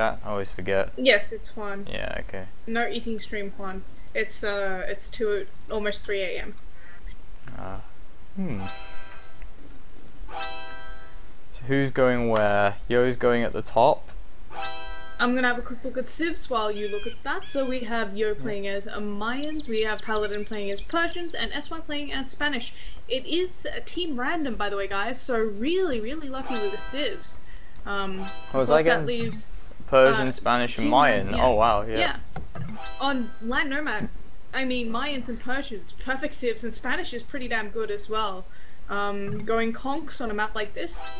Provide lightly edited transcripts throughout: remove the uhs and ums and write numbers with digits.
chat? I always forget. Yes, it's Juan. Yeah, okay. No eating stream, Juan. It's 2 almost 3 a.m. So who's going where? Yo's going at the top. I'm gonna have a quick look at civs while you look at that. So we have Yo playing as Mayans, we have Paladin playing as Persians, and SY playing as Spanish. It is team random, by the way, guys. So really, really lucky with the civs. Was I that getting leaves Persian, Spanish, and Mayan? Yeah. Oh wow, yeah. Yeah. On Land Nomad, I mean Mayans and Persians, perfect civs, and Spanish is pretty damn good as well. Going conks on a map like this,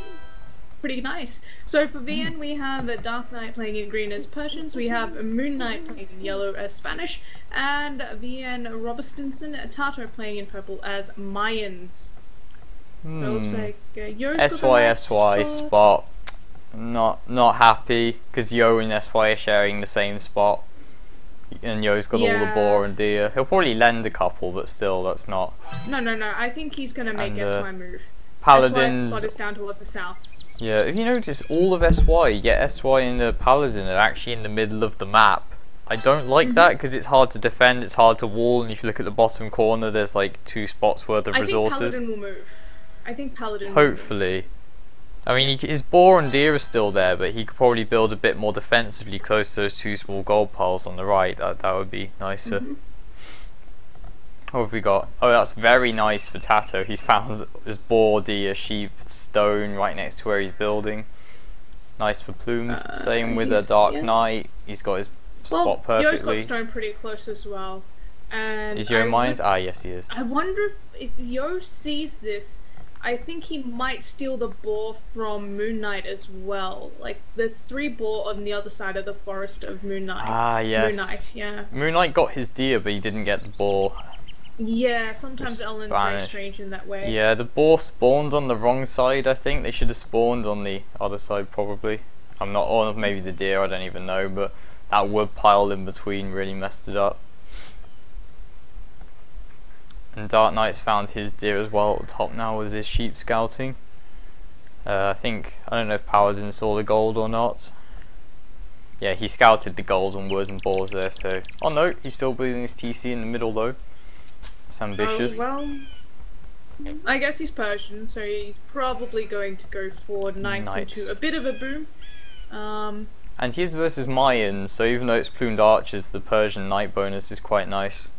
pretty nice. So for VN we have a Dark Knight playing in green as Persians, we have a Moon Knight playing in yellow as Spanish, and VN Robertson Tato playing in purple as Mayans. So it looks like SY spot. Not happy because Yo and SY are sharing the same spot, and Yo's got all the boar and deer. He'll probably lend a couple, but still, that's not. No. I think he's gonna make SY move. Paladin's SY's spot is down towards the south. Yeah, if you notice, all of SY, yet SY and the Paladin are actually in the middle of the map. I don't like that because it's hard to defend, it's hard to wall, and if you look at the bottom corner, there's like 2 spots worth of resources. I think Paladin will move. I think Paladin. Hopefully. I mean, his boar and deer are still there, but he could probably build a bit more defensively close to those 2 small gold piles on the right. That would be nicer. What have we got? Oh, that's very nice for Tato. He's found his boar, deer, sheep, stone right next to where he's building. Nice for plumes. Same with a Dark Knight. He's got his spot perfectly. Yo's got stone pretty close as well. And is Yo mines? Ah, yes, he is. I wonder if Yo sees this. I think he might steal the boar from Moon Knight as well. Like, there's 3 boar on the other side of the forest of Moon Knight. Ah, yes. Moon Knight, yeah. Moon Knight got his deer, but he didn't get the boar. Yeah, sometimes Elim's very strange in that way. Yeah, the boar spawned on the wrong side, I think. They should have spawned on the other side, probably. I'm not, or maybe the deer, I don't even know, but that wood pile in between really messed it up. And Dark Knight's found his deer as well at the top now with his sheep scouting. I don't know if Paladin saw the gold or not. Yeah, he scouted the gold and woods and boars there, so... Oh no, he's still building his TC in the middle though. That's ambitious. Well, I guess he's Persian, so he's probably going to go for knights into a bit of a boom. And he's versus Mayans, so even though it's plumed archers, the Persian knight bonus is quite nice.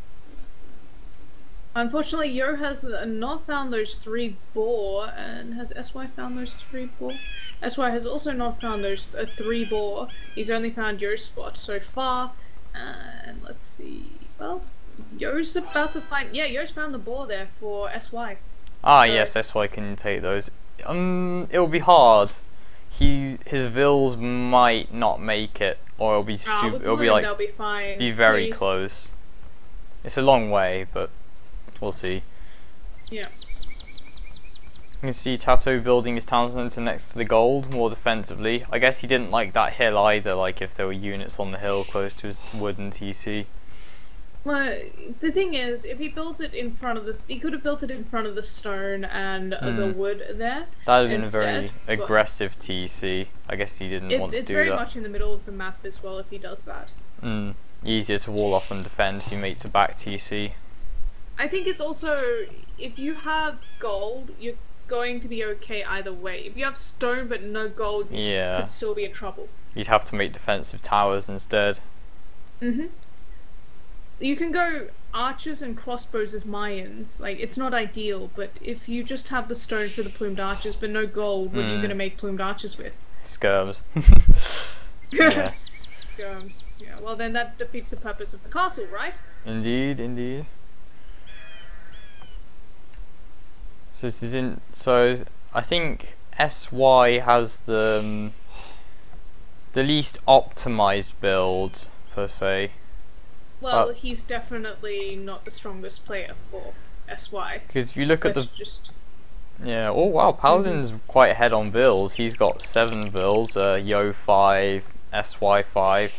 Unfortunately, Yo has not found those 3 boar, and has SY found those 3 boar? SY has also not found those 3 boar. He's only found Yo's spot so far, and let's see. Well, Yo's about to find. Yeah, Yo's found the boar there for SY. Ah, yes, SY can take those. It'll be hard. His vills might not make it, or it'll be super. It'll be like they'll be fine. Be very close. It's a long way, but. We'll see. Yeah. You can see Tato building his town centre next to the gold, more defensively. I guess he didn't like that hill either, like if there were units on the hill close to his wooden TC. Well, the thing is, if he builds it in front of he could have built it in front of the stone and the wood there. That would have been a very aggressive TC. I guess he didn't want to do that. It's very much in the middle of the map as well if he does that. Easier to wall off and defend if he makes a back TC. I think it's also, if you have gold, you're going to be okay either way. If you have stone but no gold, you could still be in trouble. You'd have to make defensive towers instead. You can go archers and crossbows as Mayans. Like, it's not ideal, but if you just have the stone for the plumed archers but no gold, what are you going to make plumed archers with? Skirms. Yeah. Skirms. Yeah, well then that defeats the purpose of the castle, right? Indeed, indeed. So this is in. So I think SY has the least optimized build per se. Well, he's definitely not the strongest player for SY. Because if you look at the yeah, oh wow, Paladin's quite ahead on vills. He's got 7 vills, Yo 5, SY 5,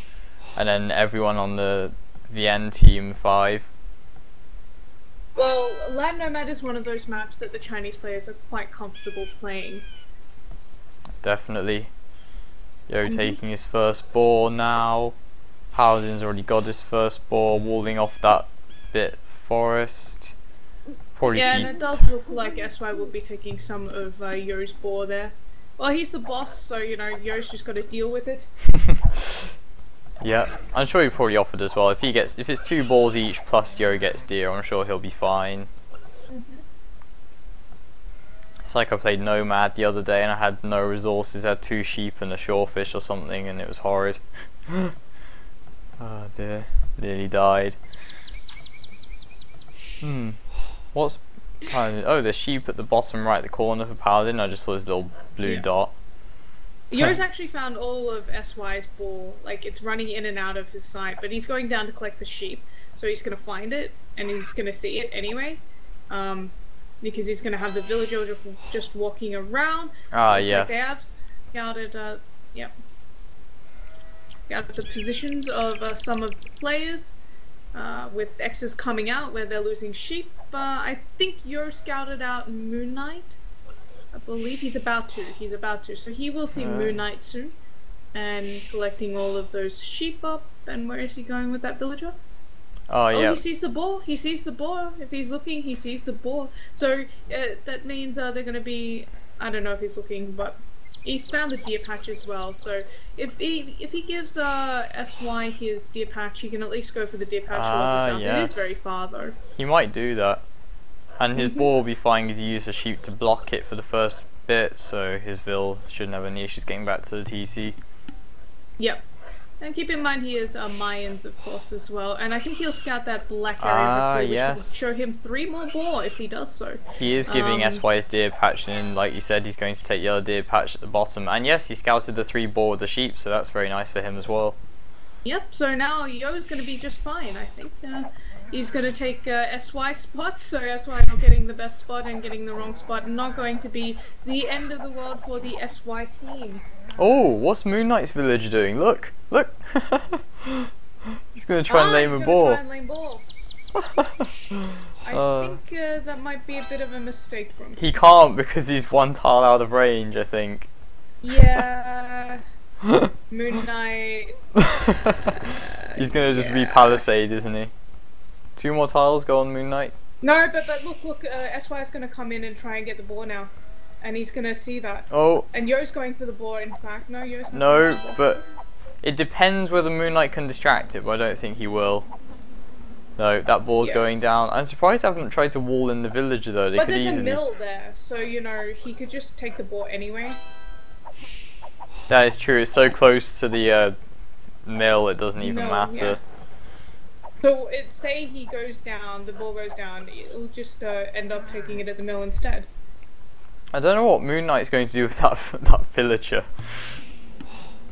and then everyone on the VN team 5. Well, Land Nomad is one of those maps that the Chinese players are quite comfortable playing. Definitely. Yo taking his first boar now. Paladin's already got his first boar, walling off that bit forest. Probably yeah, see. and it does look like SY will be taking some of Yo's boar there. Well, he's the boss, so you know Yo's just got to deal with it. Yeah, I'm sure he probably offered as well. If it's 2 balls each plus Yo gets deer, I'm sure he'll be fine. It's like I played Nomad the other day and I had no resources. I had 2 sheep and a shorefish or something, and it was horrid. Oh dear, nearly died. What's Paladin? Oh, there's sheep at the bottom right, the corner for Paladin. I just saw this little blue dot. Yo's actually found all of SY's ball, like it's running in and out of his sight, but he's going down to collect the sheep, so he's gonna find it and he's gonna see it anyway, because he's gonna have the villager just walking around. Ah, Looks yes. like they have scouted, scouted the positions of some of the players, with X's coming out where they're losing sheep. I think Yo scouted out Moon Knight. I believe he's about to. So he will see Moon Knight soon. And collecting all of those sheep up. And where is he going with that villager? Oh, yeah. He sees the boar. He sees the boar. If he's looking, he sees the boar. So that means they're going to be... I don't know if he's looking, but he's found the deer patch as well. So if he gives SY his deer patch, he can at least go for the deer patch towards the south. Yes. It is very far though. He might do that. And his boar will be fine because he used a sheep to block it for the first bit, so his Vil shouldn't have any issues getting back to the TC. Yep. And keep in mind he is Mayans, of course, as well. And I think he'll scout that black area, which will show him 3 more boar if he does so. He is giving SY his deer patch, and like you said, he's going to take the other deer patch at the bottom. And yes, he scouted the 3 boar with the sheep, so that's very nice for him as well. Yep, so now Yo's going to be just fine, I think. He's going to take SY spot, so SY not getting the best spot and getting the wrong spot. Not going to be the end of the world for the SY team. Oh, what's Moon Knight's village doing? Look! Look! He's going to try and lame a boar. I think that might be a bit of a mistake from him. He can't because he's 1 tile out of range, I think. Yeah. Moon Knight. He's going to just repalisade, isn't he? 2 more tiles, go on Moon Knight. No, but look, SY is going to come in and try and get the boar now. And he's going to see that. Oh. And Yo's going for the boar, in fact. No, Yo's not. No, but it depends whether Moon Knight can distract it, but I don't think he will. No, that boar's going down. I'm surprised I haven't tried to wall in the villager though. They but could there's easily... a mill there, so you know, he could just take the boar anyway. That is true, it's so close to the mill it doesn't even matter. Yeah. So say he goes down, the ball goes down, it'll just end up taking it at the mill instead. I don't know what Moon Knight's going to do with that villager.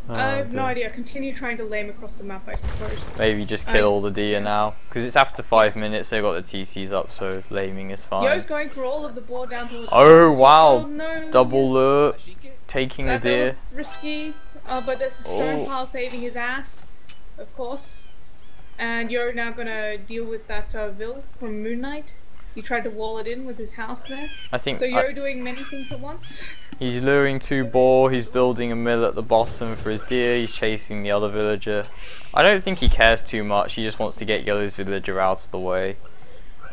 I have no idea. Continue trying to lame across the map, I suppose. Maybe just kill all the deer now, because it's after 5 minutes. They've got the TCs up, so laming is fine. Yo's going for all of the boar down towards the oh wow! Oh, no. Double lure, taking the deer. That was risky, but there's a stone pile saving his ass, of course. And you're now gonna deal with that Vil from Moon Knight. He tried to wall it in with his house there. I think so. You're doing many things at once. He's luring 2 boar. He's building a mill at the bottom for his deer. He's chasing the other villager. I don't think he cares too much. He just wants to get Yellow's villager out of the way.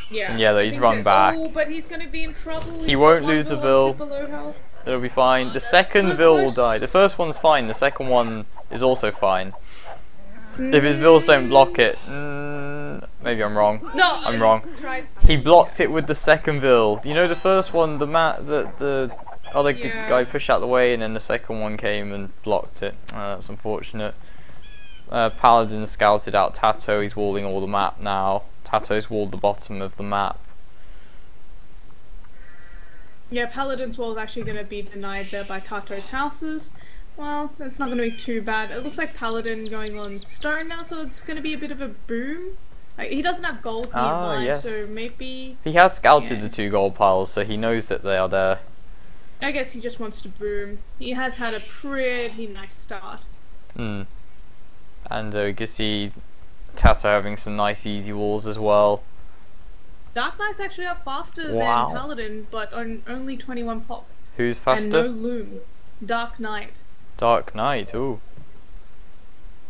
Yeah. And Yellow, he's run back. Oh, but he's gonna be in trouble. He won't lose the Vil. It'll be fine. The second Vil will die. The first one's fine. The second one is also fine. If his Vils don't block it, maybe I'm wrong. No, I'm wrong. He blocked it with the second Vil. You know the first one, the other guy pushed out the way, and then the second one came and blocked it. That's unfortunate. Paladin scouted out Tato. He's walling all the map now. Tato's walled the bottom of the map. Yeah, Paladin's wall is actually going to be denied there by Tato's houses. Well, that's not going to be too bad. It looks like Paladin going on stone now, so it's going to be a bit of a boom. Like, he doesn't have gold nearby, so maybe... He has scouted the 2 gold piles, so he knows that they are there. I guess he just wants to boom. He has had a pretty nice start. And you can see Tato having some nice easy walls as well. Dark Knight's actually up faster than Paladin, but on only 21 pop. Who's faster? And no loom. Dark Knight. Dark Knight, ooh.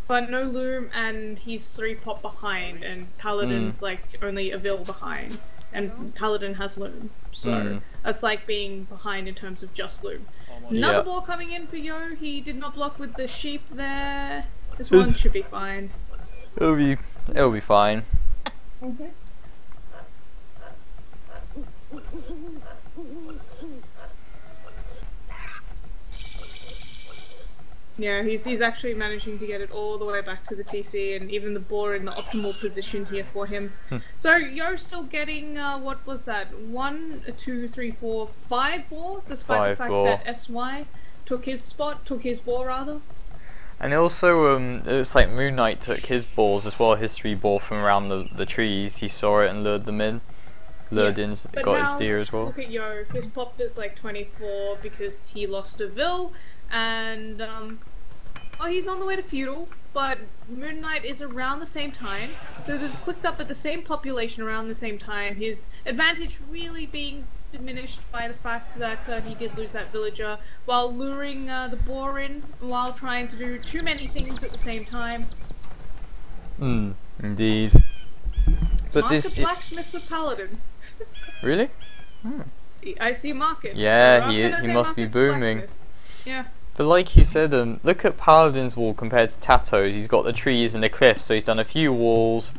But no Loom, and he's 3 pop behind, and Paladin's like only a Vil behind, and Paladin has Loom, so that's like being behind in terms of just Loom. Another ball coming in for Yo. He did not block with the sheep there. This one should be fine. It'll be fine. Okay. Yeah, he's actually managing to get it all the way back to the TC, and even the boar in the optimal position here for him. So Yo's still getting what was that? 1, 2, 3, 4, 5 boar, despite the fact that SY took his spot, took his boar rather. And also, it looks like Moon Knight took his balls as well, his 3 ball from around the trees. He saw it and lured them in. Lured in, got his deer as well. Look at Yo, his pop is like 24 because he lost a Vil, and oh, he's on the way to feudal, but Moon Knight is around the same time, so they've clicked up at the same population around the same time. His advantage really being diminished by the fact that he did lose that villager while luring the boar in, while trying to do too many things at the same time. Indeed. But Market blacksmith for Paladin. Really? I see market. Yeah, so he must be booming. Yeah. But like you said, look at Paladin's wall compared to Tato's. He's got the trees and the cliffs, so he's done a few walls,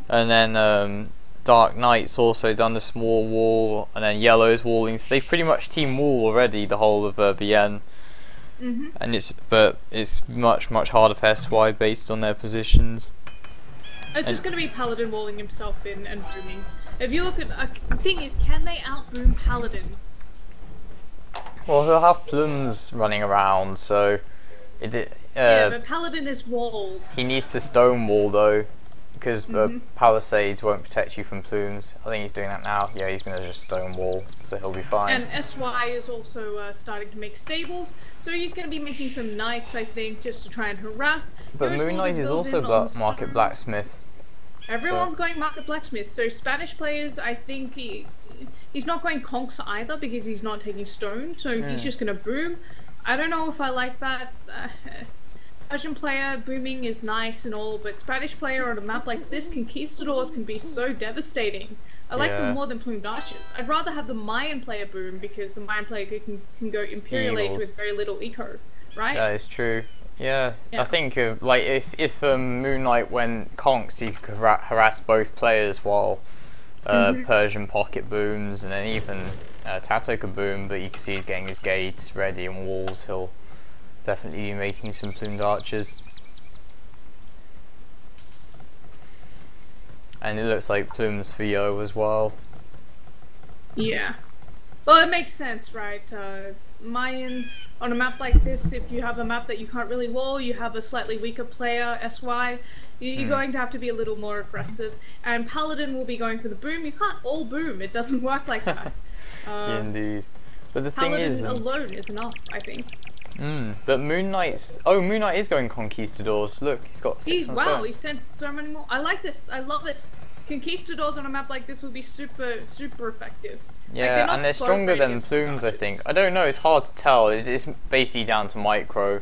and then Dark Knight's also done a small wall, and then Yellow's walling. So they've pretty much team wall already the whole of VN. And it's much harder for SY based on their positions. It's just going to be Paladin walling himself in and booming. If you look at the thing is, can they outboom Paladin? Well, he'll have Plums running around, so yeah, but Paladin is walled. He needs to stonewall though, because Palisades won't protect you from Plumes. I think he's doing that now. Yeah, he's gonna just stonewall, so he'll be fine. And SY is also starting to make stables, so he's gonna be making some knights, I think, just to try and harass. But Moon Knight is also Market Blacksmith. Everyone's going Market Blacksmith, so Spanish players, I think he's not going conks either because he's not taking stone, so he's just gonna boom. I don't know if I like that. Persian player booming is nice and all, but Spanish player on a map like this, Conquistadors can be so devastating. I like them more than Plumed Archers. I'd rather have the Mayan player boom because the Mayan player can go Imperial Age with very little eco, right? That is true. Yeah, I think like if Moon Knight went conks, he could harass both players while Persian pocket booms, and then even Tato could boom, but you can see he's getting his gates ready and walls. He'll definitely be making some Plumed Archers. And it looks like Plumes for Yo as well. Yeah. Well, it makes sense, right? Mayans, on a map like this, if you have a map that you can't really wall, you have a slightly weaker player, SY, you're going to have to be a little more aggressive. And Paladin will be going for the boom. You can't all boom, it doesn't work like that. Indeed. But the Paladin thing is... alone is enough, I think. But Moon Knight's... Oh, Moon Knight is going Conquistadors. Look, he's got 6 on Wow, he sent so many more. I like this, I love it. Conquistadors on a map like this would be super effective. Yeah, like, and they're stronger than Plumes, I think. I don't know, it's hard to tell. It's basically down to micro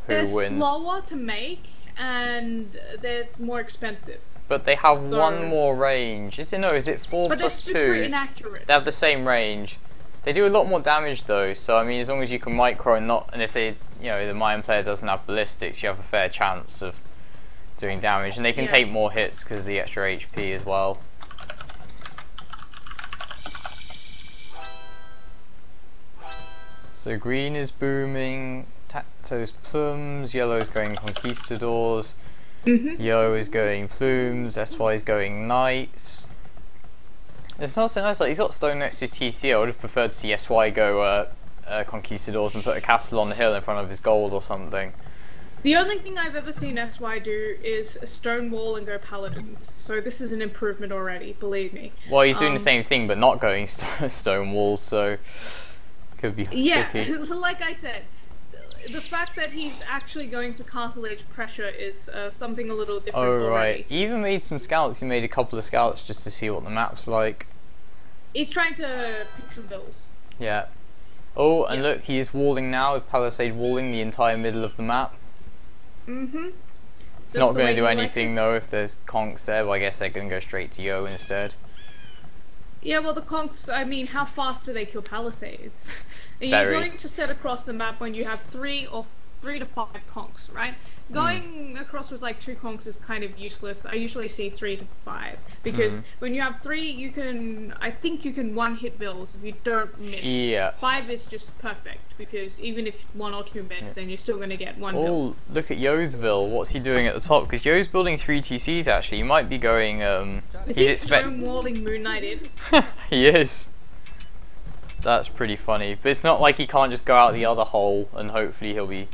who wins. They're slower to make, and they're more expensive. But they have one more range. Is it 4 but plus 2? They're super inaccurate. They have the same range. They do a lot more damage though, so I mean, as long as you can micro and if they, the Mayan player doesn't have ballistics, you have a fair chance of doing damage, and they can take more hits because of the extra HP as well. So green is booming, Tato's Plums, yellow is going Conquistadors, Yo is going Plumes, SY is going Knights. It's not so nice, like he's got stone next to his TC. I would have preferred to see SY go Conquistadors and put a castle on the hill in front of his gold or something. The only thing I've ever seen SY do is a stone wall and go Paladins, so this is an improvement already, believe me. Well, he's doing the same thing but not going stone walls, so could be tricky. Like I said, the fact that he's actually going for castle age pressure is something a little different already. He even made some scouts. He made a couple of scouts just to see what the map's like. He's trying to pick some bills. Yeah. Oh, and look, he is walling now with palisade walling the entire middle of the map. It's not going to do anything though if there's conks there, but I guess they're going to go straight to Yo instead. Yeah, well the conks, I mean, how fast do they kill palisades? You're going to set across the map when you have 3 to 5 conks, right? Going across with like 2 conks is kind of useless. I usually see 3 to 5 because when you have 3, I think you can one-hit bills if you don't miss. Yeah. 5 is just perfect because even if 1 or 2 miss, then you're still going to get 1 bill. Oh, look at Yo's bill. What's he doing at the top? Because Yo's building 3 TCs actually. He might be going. Is he stonewalling Moon Knight in? He is. That's pretty funny. But it's not like he can't just go out the other hole and hopefully he'll be.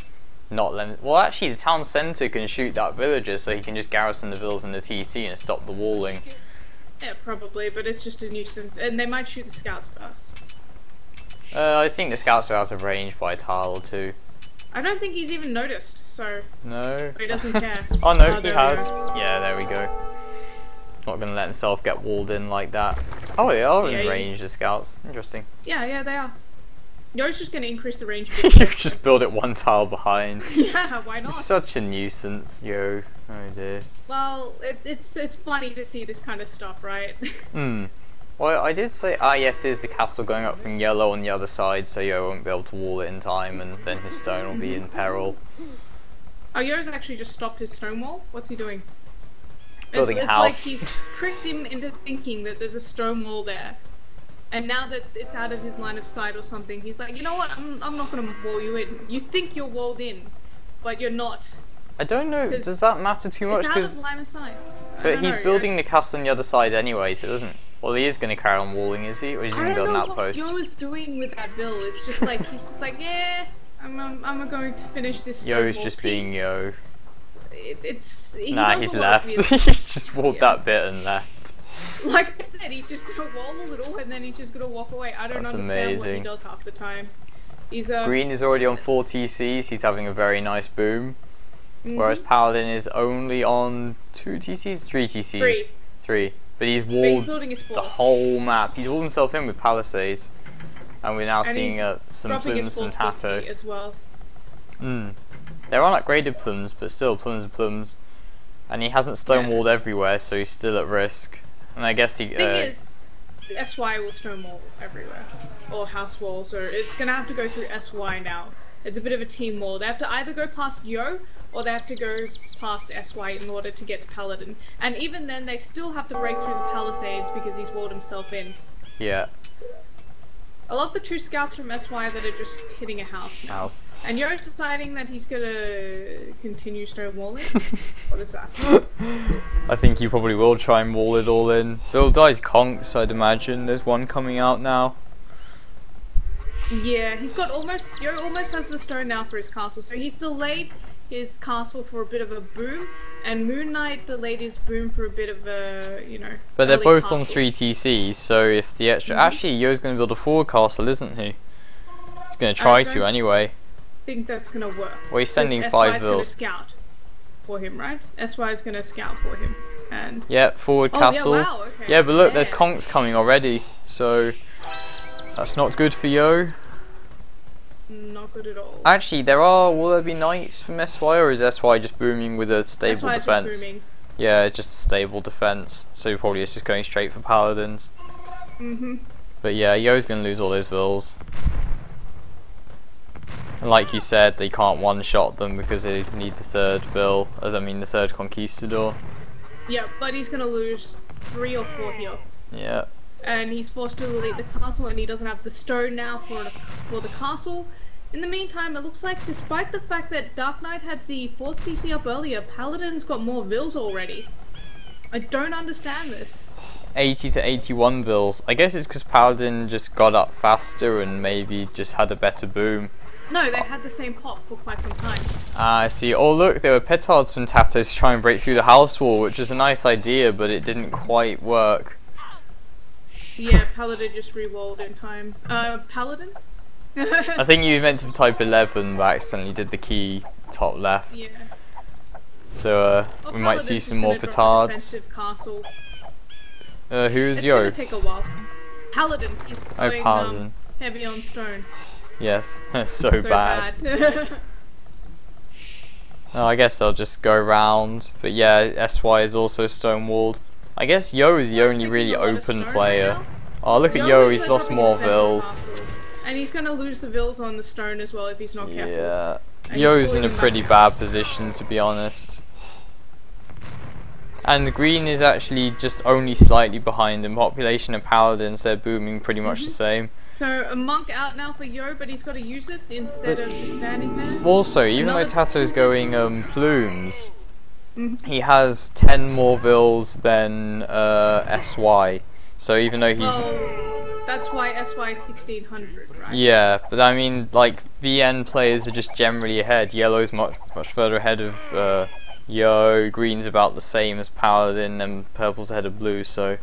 Well, actually, the town centre can shoot that villager, so he can just garrison the villas in the TC and stop the walling. Yeah, probably, but it's just a nuisance, and they might shoot the scouts first. I think the scouts are out of range by a tile or 2. I don't think he's even noticed, so. No. He doesn't care. Oh no, he has. Yeah, there we go. Not gonna let himself get walled in like that. Oh, they are in range, the scouts. Interesting. Yeah, they are. Yo's just going to increase the range. You just build it 1 tile behind. Yeah, why not? It's such a nuisance, Yo. Oh dear. Well, it's funny to see this kind of stuff, right? Well, I did say, yes, there's the castle going up from yellow on the other side, so Yo won't be able to wall it in time, and then his stone will be in peril. Oh, Yo's actually just stopped his stone wall? What's he doing? Building a house. It's like he's tricked him into thinking that there's a stone wall there. And now that it's out of his line of sight or something, he's like, you know what, I'm not going to wall you in. You think you're walled in, but you're not. I don't know, does that matter too much? It's out of line of sight. But he's building the castle on the other side anyway, so it doesn't... Well, he is going to carry on walling, is he? Or is he going to build an outpost? I don't know what Yo is doing with that bill. It's just like, he's just like, yeah, I'm going to finish this. Yo's just being Yo. Nah, he's left. He just walled that bit and left. Like I said, he's just gonna wall a little and then he's just gonna walk away. I don't understand what he does half the time. Green is already on 4 TCs, he's having a very nice boom. Whereas Paladin is only on 2 TCs? 3 TCs? 3. But he's walled the whole map. He's walled himself in with palisades. And we're now seeing some plumes from Tato. As well. They're unupgraded plumes, but still plumes are plumes. And he hasn't stonewalled everywhere, so he's still at risk. And I guess he. The thing is, SY will stonewall everywhere, or house walls, or it's gonna have to go through SY now. It's a bit of a team wall. They have to either go past Yo, or they have to go past SY in order to get to Paladin. And even then, they still have to break through the palisades because he's walled himself in. Yeah. I love the 2 scouts from SY that are just hitting a house now. And Yo's deciding that he's gonna continue stonewalling? What is that? I think he probably will try and wall it all in. They'll die conks, I'd imagine. There's one coming out now. Yeah, Yo almost has the stone now for his castle, so he's delayed his castle for a bit of a boom, and Moon Knight delayed his boom for a bit of a, But they're both on 3 TCs, so if the extra... Actually, Yo's going to build a forward castle, isn't he? He's going to try to anyway. I think that's going to work. Well, he's sending 5 vills. SY is going to scout for him, right? SY is going to scout for him. And yeah, forward castle. Yeah, wow, okay. Yeah, but look, there's conks coming already, so that's not good for Yo. Not good at all. Actually, will there be knights from SY, or is SY just booming with a stable defense? Just booming. Yeah, just a stable defense. So probably it's just going straight for paladins. But yeah, Yo's gonna lose all those vills. And like you said, they can't one-shot them because they need the 3rd vill. The 3rd conquistador. Yeah, but he's gonna lose 3 or 4 here. Yeah. And he's forced to delete the castle, and he doesn't have the stone now for the castle. In the meantime, it looks like despite the fact that Dark Knight had the 4th TC up earlier, Paladin's got more vills already. I don't understand this. 80 to 81 vills. I guess it's because Paladin just got up faster and maybe just had a better boom. No, they had the same pop for quite some time. I see. Oh look, there were petards from Tato to try and break through the house wall, which is a nice idea, but it didn't quite work. Yeah, Paladin just re-walled in time. Paladin? I think you meant to type 11, but accidentally did the key top left. Yeah. So we might see some more petards. Castle. Who's It's Yo? gonna take a while. Paladin is going Paladin. heavy on stone. Yes, so So bad. bad. No, I guess they'll just go round. But yeah, SY is also stonewalled. I guess Yo is the We're only taking really a lot of open stone player. right now. Oh, look at Yo, he's lost more vills. And he's gonna lose the vills on the stone as well if he's not careful. Yeah, And Yo's in a he's pretty bad position, to be honest. And green is actually just only slightly behind in population and paladins. They're booming pretty much the same. So a monk out now for Yo, but he's got to use it instead of just standing there. Also, even though Another Tato's going plumes, Mhm. he has 10 more vills than SY. So even though he's Well, that's why SY is 1600, right? yeah, but I mean, like VN players are just generally ahead. Yellow's much further ahead of Yo. Green's about the same as Paladin, and purple's ahead of blue. So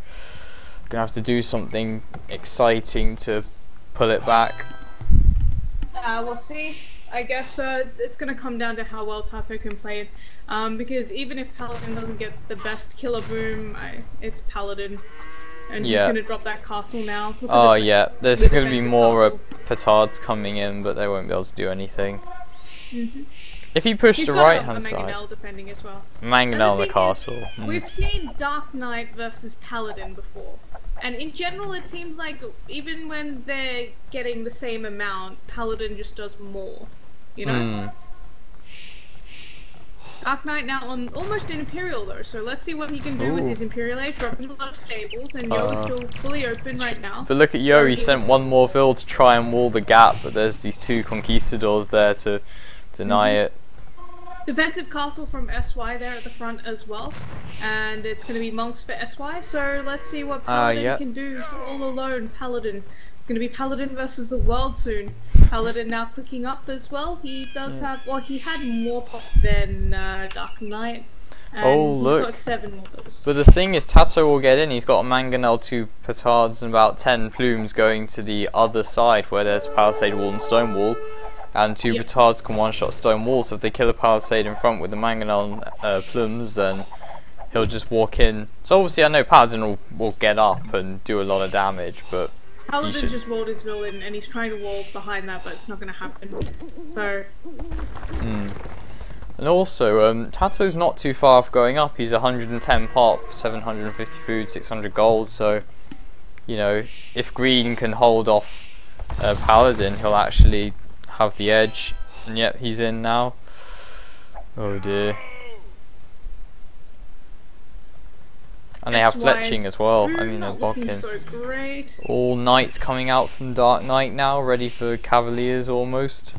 gonna have to do something exciting to pull it back. We'll see. I guess it's going to come down to how well Tato can play it. Because even if Paladin doesn't get the best killer boom, it's Paladin. And he's going to drop that castle now. Oh yeah, there's going to be more castle. petards coming in, but they won't be able to do anything. If you push the right hand side. Mangonel defending as well. Mangonel in the thing castle. is, we've seen Dark Knight versus Paladin before. And in general, it seems like even when they're getting the same amount, Paladin just does more. You know? Dark Knight now on almost an Imperial though, so let's see what he can do with his Imperial Age, dropping a lot of stables, and Yo is still fully open right now. But look at Yo, he sent one more vill to try and wall the gap, but there's these two conquistadors there to deny it. Defensive castle from SY there at the front as well, and it's going to be monks for SY, so let's see what Paladin can do all alone. Paladin. It's going to be Paladin versus the world soon. Paladin now clicking up as well. He does have, well, he had more pop than Dark Knight. And he's got 7 more vills. But the thing is, Tato will get in. He's got a Mangonel, 2 petards, and about 10 plumes going to the other side where there's Palisade Wall and Stone Wall. And 2 petards can one-shot Stone Wall, so if they kill a Palisade in front with the Mangonel plumes, then he'll just walk in. So obviously I know Paladin will get up and do a lot of damage, but Paladin just walled his villain, and he's trying to wall behind that, but it's not going to happen. So. And also, Tato's not too far off going up. He's 110 pop, 750 food, 600 gold. So, you know, if Green can hold off Paladin, he'll actually have the edge. And yet he's in now. Oh dear. And they have fletching as well. I mean, they're blocking. So great. All knights coming out from Dark Knight now, ready for cavaliers almost.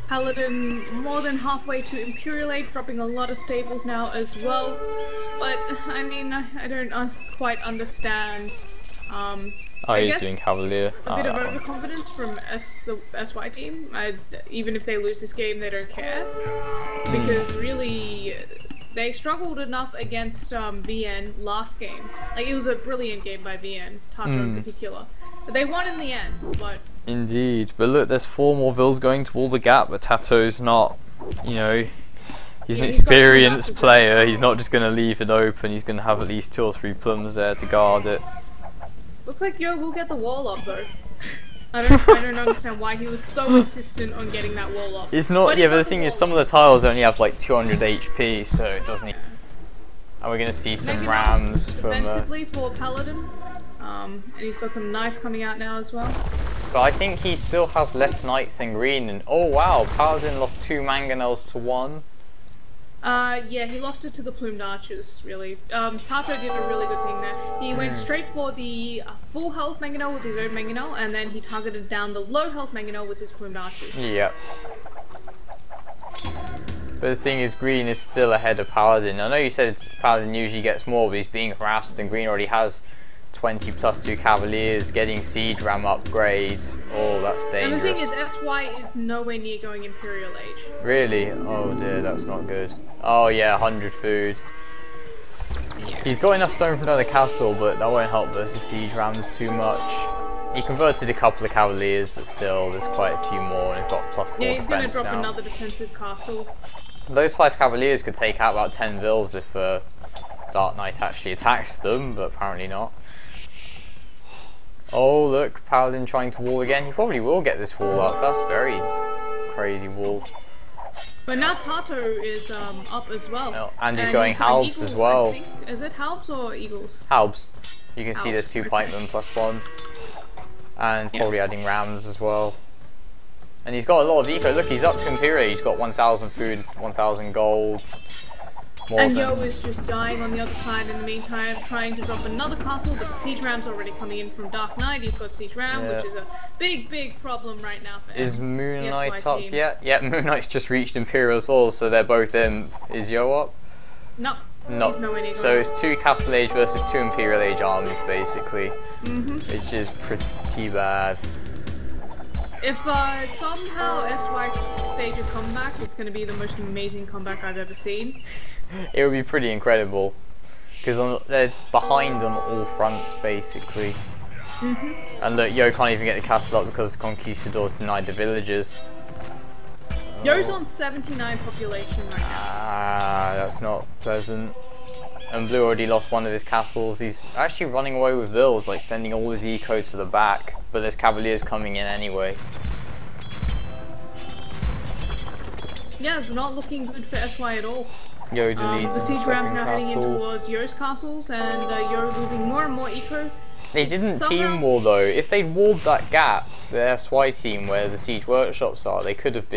Paladin more than halfway to Imperial Age, dropping a lot of stables now as well. But I mean, I don't quite understand. He's doing cavalier. A bit of overconfidence from the SY team. Even if they lose this game, they don't care because really. They struggled enough against VN last game. Like, it was a brilliant game by VN, Tato in particular. But they won in the end, but... Indeed. But look, there's 4 more vills going to wall the gap, but Tato's not, you know... He's an experienced player, he's not just going to leave it open, he's going to have at least 2 or 3 plums there to guard it. Looks like Yo will get the wall up, though. I don't understand why he was so insistent on getting that wall up. It's not, but the thing is, some of the tiles only have like 200 HP, so it doesn't even... And we're going to see some rams from... Defensively for Paladin, and he's got some knights coming out now as well. But I think he still has less knights than Green, and oh wow, Paladin lost 2 Mangonels to 1. Yeah, he lost it to the plumed archers, really. Tato did a really good thing there. He went straight for the full health Mangonel with his own Mangonel, and then he targeted down the low health Mangonel with his plumed archers. Yep. But the thing is, Green is still ahead of Paladin. I know you said Paladin usually gets more, but he's being harassed, and Green already has 20 plus 2 Cavaliers, getting Siege Ram upgrades. Oh, that's dangerous. And the thing is, SY is nowhere near going Imperial Age. Really? Oh dear, that's not good. Oh yeah, 100 food. Yeah. He's got enough stone from another castle, but that won't help versus Siege Rams too much. He converted a couple of Cavaliers, but still, there's quite a few more, and he's got +4 defense now. Yeah, he's going to drop another defensive castle. Those 5 Cavaliers could take out about 10 vills if Dark Knight actually attacks them, but apparently not. Oh look, Paladin trying to wall again. He probably will get this wall up. That's very crazy wall. But now Tato is up as well. Oh, and he's going halbs as well. I think. Is it halbs or eagles? Halbs. You can see there's 2 pikemen plus 1. And probably adding rams as well. And he's got a lot of eco. Look, he's up to Imperial. He's got 1,000 food, 1,000 gold. And Yo is just dying on the other side in the meantime, trying to drop another castle, but the siege ram's already coming in from Dark Knight. He's got siege ram, which is a big problem right now for Is Moon Knight up yet? Yeah, Moon Knight's just reached Imperial as well, so they're both in. Is Yo up? No. No. So it's 2 Castle Age versus 2 Imperial Age armies, basically. Which is pretty bad. If somehow SY stage a comeback, it's going to be the most amazing comeback I've ever seen. It would be pretty incredible, because they're behind on all fronts basically. And look, Yo can't even get the castle up because the Conquistadors denied the villagers. Yo's on 79 population right now. Ah, that's not pleasant. And Blue already lost one of his castles. He's actually running away with vills, like sending all his eco to the back. But there's cavaliers coming in anyway. Yeah, it's not looking good for SY at all. Yo deletes the siege rams now heading in castle. towards Yo's castles, and Yo losing more and more eco. They didn't team wall though. If they'd walled that gap, the SY team where the siege workshops are, they could have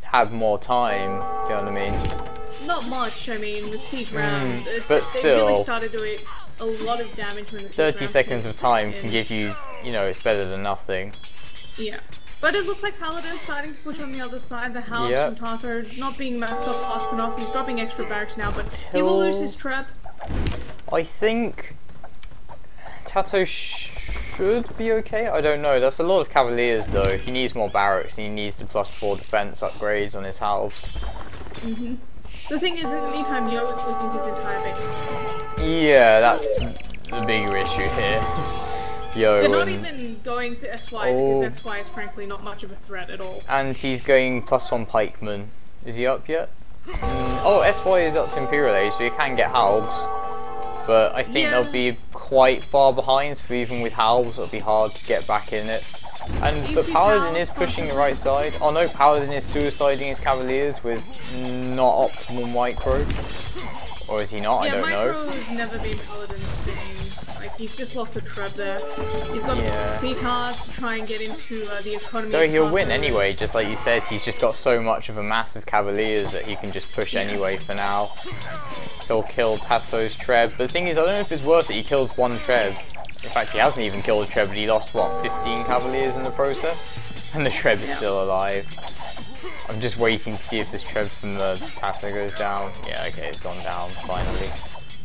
had more time. Do you know what I mean? Not much. I mean, with siege rams, but they still, really started doing a lot of damage when the siege 30 rams seconds of time can give you, you know, it's better than nothing. Yeah. But it looks like Paladin's starting to push on the other side. The House from Tartar not being messed up fast enough. He's dropping extra barracks now, but he will lose his trap. I think Tato should be okay. I don't know. That's a lot of cavaliers though. He needs more barracks and he needs the +4 defense upgrades on his halves. The thing is, in the meantime, Yo is losing his entire base. Yeah, that's the bigger issue here. Yo, they're not even going for SY because SY is frankly not much of a threat at all. And he's going +1 pikeman. Is he up yet? Oh, SY is up to Imperial Age, so you can get halves. But I think they'll be quite far behind, so even with halves it'll be hard to get back in it. But Paladin is pushing the right side. Oh no, Paladin is suiciding his cavaliers with not optimal micro. Or is he not? I don't know. Micro's never been Paladin's thing. Like, he's just lost a treb there. He's got Petars to try and get into the economy. Though he'll win anyway, just like you said, he's just got so much of a massive cavaliers that he can just push anyway for now. He'll kill Tato's treb. But the thing is, I don't know if it's worth it. He kills 1 treb. In fact, he hasn't even killed a treb, but he lost, what, 15 cavaliers in the process? And the treb is still alive. I'm just waiting to see if this treb from the Tato goes down. Yeah, okay, it's gone down, finally.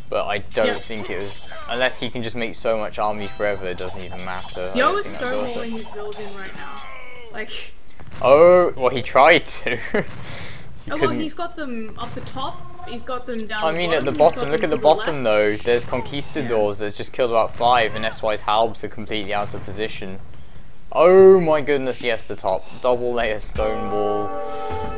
But I don't think it was... Unless he can just make so much army forever, it doesn't even matter. Yo is stonewalling his building right now. Like... Oh, well, he tried to. Well, he's got them up the top. He's got them down the bottom. I mean, at the bottom, look at the bottom though. There's Conquistadors that's just killed about 5, and SY's halbs are completely out of position. Oh my goodness, yes, the top. Double layer stone wall.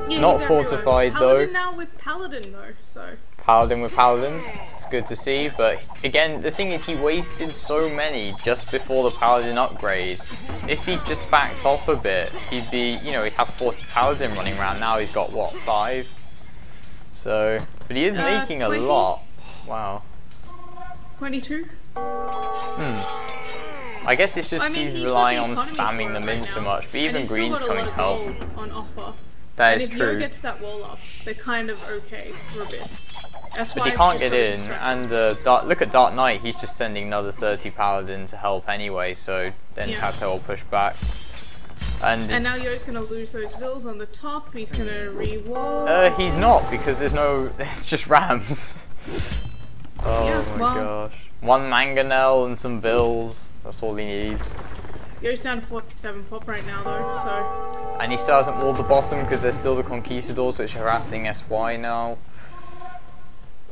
Yeah, not fortified though. Paladin now with Paladin though, so. Paladin with Paladins. It's good to see, but again, the thing is he wasted so many just before the Paladin upgrade. If he just backed off a bit, he'd be, you know, he'd have 40 Paladin running around. Now he's got, what, 5? So, but he is making 20? a lot. Wow. 22? I guess it's just he's relying on spamming them in so much, but even Green's coming to help. On offer. That is if true. Yo gets that wall up, they're kind of okay for a bit. But he can't get in, and look at Dark Knight, he's just sending another 30 Paladin to help anyway, so then Tato will push back. And now Yo's gonna lose those vills on the top, he's gonna re-wall. He's not, because it's just rams. Oh my gosh. 1 mangonel and some vills, that's all he needs. Yo's down to 47 pop right now though, so... And he still hasn't walled the bottom because there's still the Conquistadors which are harassing SY now.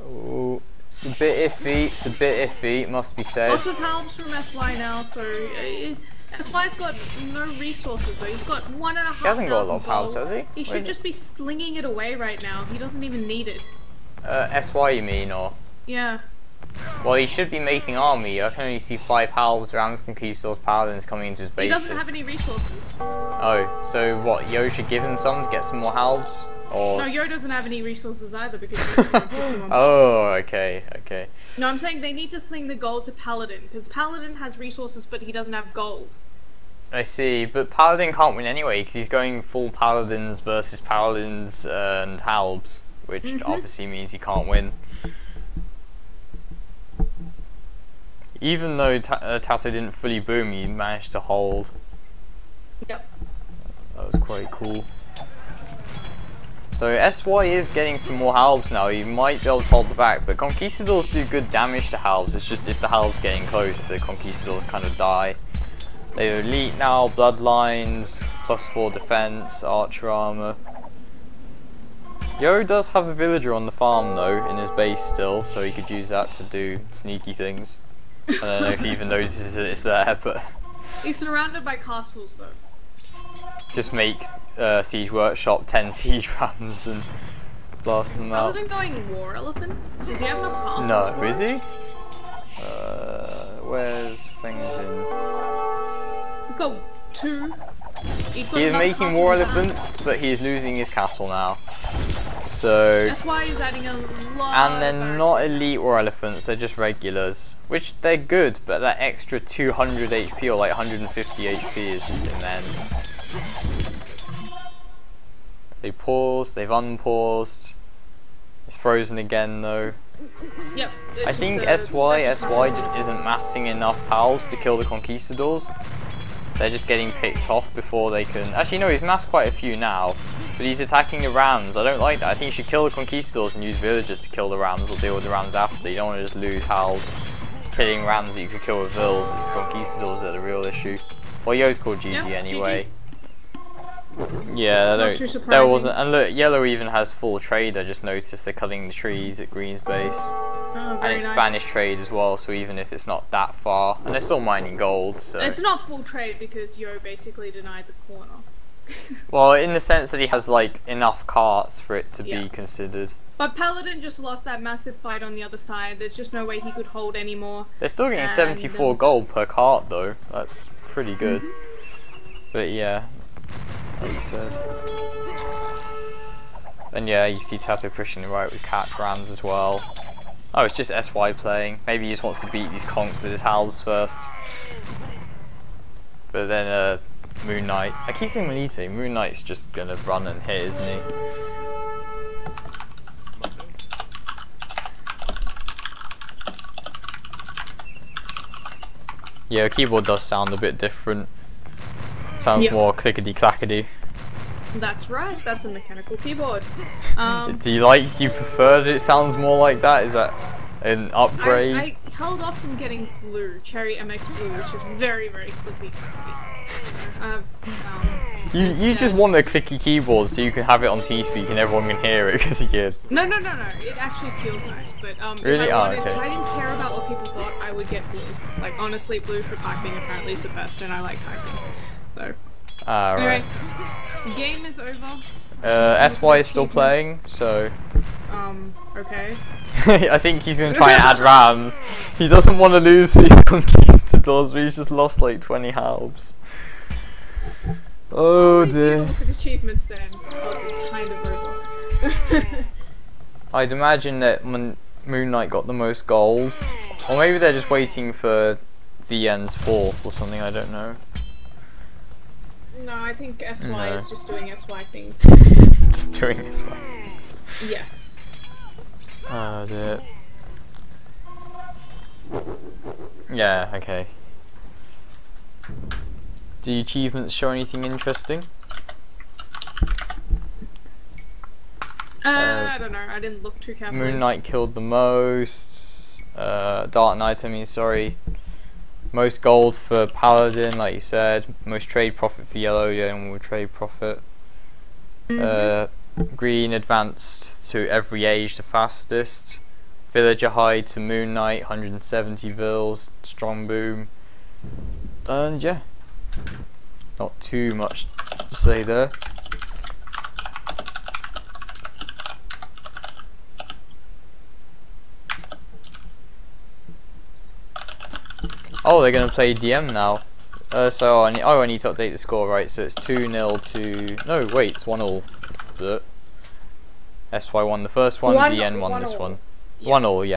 Oh, it's a bit iffy, it must be said. Lots of helps from SY now, so... SY's got no resources though, he's got 1,500. He hasn't got a lot of helps, has he? He should just be slinging it away right now, he doesn't even need it. SY you mean, or? Yeah. Well, he should be making army. I can only see 5 halves, rams, conquistadors, paladins coming into his base. He doesn't have any resources. Oh, so what? Yo should give him some to get some more halves? Or... No, Yo doesn't have any resources either because he's him. Oh, okay, okay. No, I'm saying they need to sling the gold to Paladin because Paladin has resources but he doesn't have gold. I see, but Paladin can't win anyway because he's going full Paladins versus Paladins and halves, which obviously means he can't win. Even though Tato didn't fully boom, he managed to hold. Yep. That was quite cool. So SY is getting some more halves now. He might be able to hold the back, but Conquistadors do good damage to halves. It's just if the halves getting close, the Conquistadors kind of die. They're elite now, bloodlines, +4 defense, archer armor. Yo does have a villager on the farm though, in his base still, so he could use that to do sneaky things. I don't know if he even notices that it's there, but... He's surrounded by castles though. Just make Siege Workshop 10 siege rams and blast them out. Paladin going war elephants? Does he have enough castles? No, is he? Where's things in? He's got 2. He is making war elephants, but he is losing his castle now. So that's why he's adding a lot. And they're not elite war elephants, they're just regulars. Which they're good, but that extra 200 HP or like 150 HP is just immense. They paused, they've unpaused. It's frozen again though. Yep. I think SY just isn't massing enough halves to kill the Conquistadors. They're just getting picked off before they can... Actually no, he's massed quite a few now. But he's attacking the rams. I don't like that. I think you should kill the Conquistadors and use villagers to kill the rams or deal with the rams after. You don't want to just lose halves killing rams that you could kill with vills. It's Conquistadors that are the real issue. Well, Yo's called GG anyway. GG. Yeah, there wasn't... And look, yellow even has full trade. I just noticed they're cutting the trees at green's base. Oh, and it's nice. Spanish trade as well, so even if it's not that far, and they're still mining gold, so... It's not full trade because Yo basically denied the corner. Well, in the sense that he has like enough carts for it to be considered. But Paladin just lost that massive fight on the other side. There's just no way he could hold anymore. They're still getting 74 gold per cart though. That's pretty good. But yeah, like you said. And yeah, you see Tato pushing the right with cat rams as well. Oh, it's just SY playing. Maybe he just wants to beat these conks with his halves first. But then Moon Knight. I keep saying Manito. Moon Knight's just gonna run and hit, isn't he? Yeah, keyboard does sound a bit different. Sounds more clickety-clackety. That's right, that's a mechanical keyboard. Do you prefer that it sounds more like that? Is that an upgrade? I held off from getting blue, Cherry MX Blue, which is very, very clicky. You just want a clicky keyboard so you can have it on TeamSpeak and everyone can hear it because you get... No, it actually feels nice, but really? if I didn't care about what people thought, I would get blue. Like, honestly, blue for typing apparently is the best, and I like typing. So, anyway, game is over. SY is still playing, so... Okay. I think he's going to try and add rams. He doesn't want to lose these Conquistadors, but he's just lost like 20 halves. Oh dear. Look at achievements then, because it's kind of over. I'd imagine that Moon Knight got the most gold. Or maybe they're just waiting for VN's 4th or something, I don't know. No, I think SY is just doing SY things. Just doing SY things. Yes. Oh dear. Yeah, okay. Do the achievements show anything interesting? I don't know, I didn't look too carefully. Moon Knight killed the most. Dark Knight, I mean, sorry. Most gold for Paladin, like you said. Most trade profit for yellow, yeah, and more trade profit. Green advanced to every age the fastest. Villager high to Moon Knight, 170 vills, strong boom. And yeah, not too much to say there. Oh, they're gonna play DM now. So I need to update the score, right? So it's 2-0 to. No, wait, it's 1-1. SY won the first one. VN won this one. Yes. 1-1, yeah.